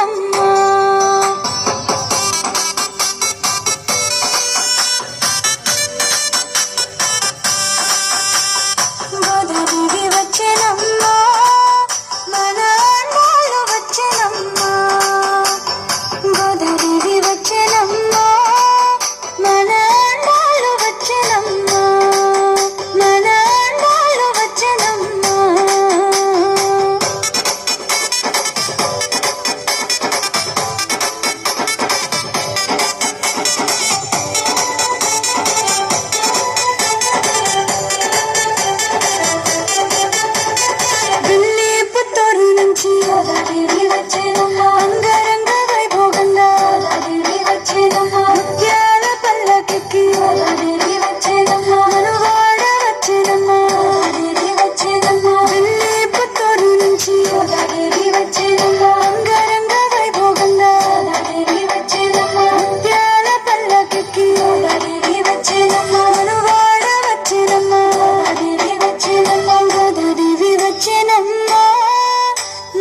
వచ్చెనమ్మా గోదాదేవి వచ్చెనమ్మా మన అందాలు వచ్చెనమ్మా గోదాదేవి వచ్చెనమ్మా మన అందాలు వచ్చెనమ్మా మన అందాలు వచ్చెనమ్మా గోదాదేవి వచ్చెనమ్మా అంగరంగ వైభోగంగా గోదాదేవి వచ్చెనమ్మా ముత్యాల పల్లకికి గోదాదేవి వచ్చెనమ్మా మనువాడ వచ్చెనమ్మా గోదాదేవి వచ్చెనమ్మా ఢిల్లీ పుత్తూరు నుంచి గోదాదేవి వచ్చెనమ్మా అంగరంగ వైభోగంగా గోదాదేవి వచ్చెనమ్మా ముత్యాల పల్లకికి గోదాదేవి వచ్చెనమ్మా మనువాడ వచ్చెనమ్మా గోదాదేవి వచ్చెనమ్మా గోదాదేవి వచ్చెనమ్మా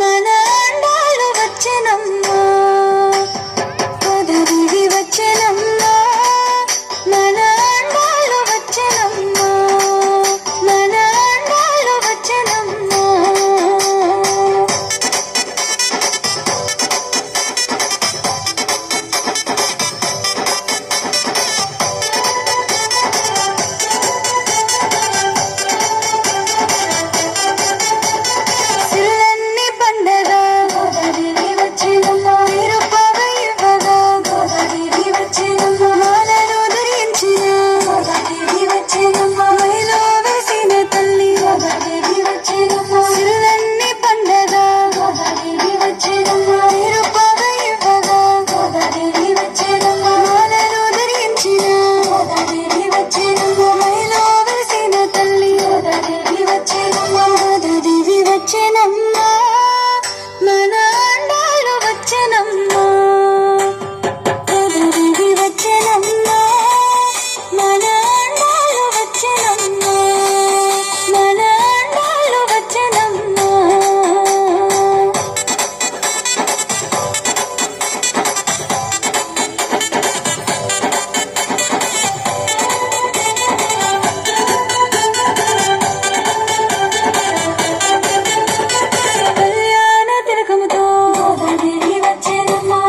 మన అందాలు వచ్చెనమ్మా గోదాదేవి వచ్చెనమ్మా మన అందాలు వచ్చెనమ్మా మన అందాలు వచ్చెనమ్మా సిరులన్నీ పండగ గోదాదేవి వచ్చెనమ్మా నిరుపమ ఇవ్వగా గోదాదేవి వచ్చెనమ్మా మాలను ధరించిన గోదాదేవి వచ్చెనమ్మా మైలో వేసిన తల్లి గోదాదేవి వచ్చెనమ్మా సిరులన్నీ పండగ గోదాదేవి వచ్చెనమ్మా నిరుపమ ఇవ్వగా గోదాదేవి వచ్చెనమ్మా మాలను ధరించిన గోదాదేవి వచ్చెనమ్మా మైలో వేసిన తల్లి గోదాదేవి వచ్చెనమ్మా గోదాదేవి వచ్చెనమ్మా మన అందాలు వచ్చెనమ్మా గోదాదేవి వచ్చెనమ్మా మన అందాలు వచ్చెనమ్మా మన అందాలు వచ్చెనమ్మా కళ్యాణ తిలకముతో గోదాదేవి వచ్చెనమ్మా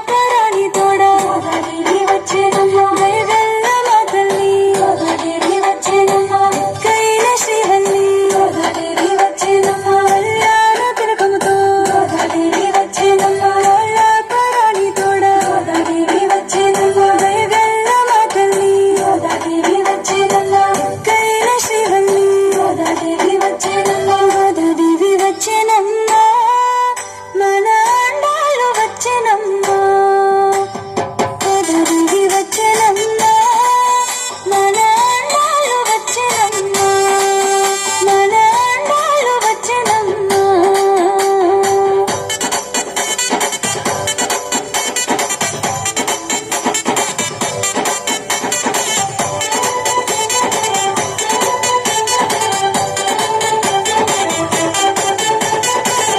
పరాణి తోడ గోదాదేవి వచ్చెనమ్మా దయగల్ల మా తల్లి గోదాదేవి వచ్చెనమ్మా కైల శ్రీవల్లి గోదాదేవి వచ్చెనమ్మా కళ్యాణ తిలకముతో గోదాదేవి వచ్చెనమ్మా పరాణి తోడ గోదాదేవి వచ్చెనమ్మా దయగల్ల మా తల్లి గోదాదేవి వచ్చెనమ్మా కైల శ్రీవల్లి గోదాదేవి వచ్చెనమ్మా గోదాదేవి వచ్చెనమ్మా మన అందాలు వచ్చెనమ్మా గోదాదేవి వచ్చెనమ్మా మన అందాలు వచ్చెనమ్మా మన అందాలు వచ్చెనమ్మా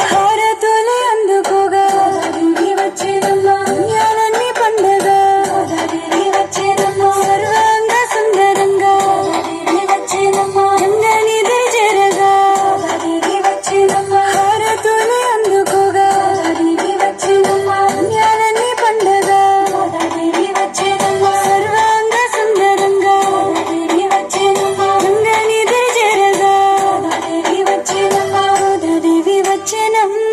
హారతులు అందుకోగా గోదాదేవి వచ్చెనమ్మా పుణ్యాలన్నీ పండగ గోదాదేవి వచ్చెనమ్మా సర్వాంగ సుందరంగా గోదాదేవి వచ్చెనమ్మా గంగనిధి చేరగా గోదాదేవి వచ్చెనమ్మా హారతులు అందుకోగా గోదాదేవి వచ్చెనమ్మా పుణ్యాలన్నీ పండగ గోదాదేవి వచ్చెనమ్మా సర్వాంగ సుందరంగా గోదాదేవి వచ్చెనమ్మా గంగనిధి చేరగా గోదాదేవి వచ్చెనమ్మా గోదాదేవి వచ్చెనమ్మా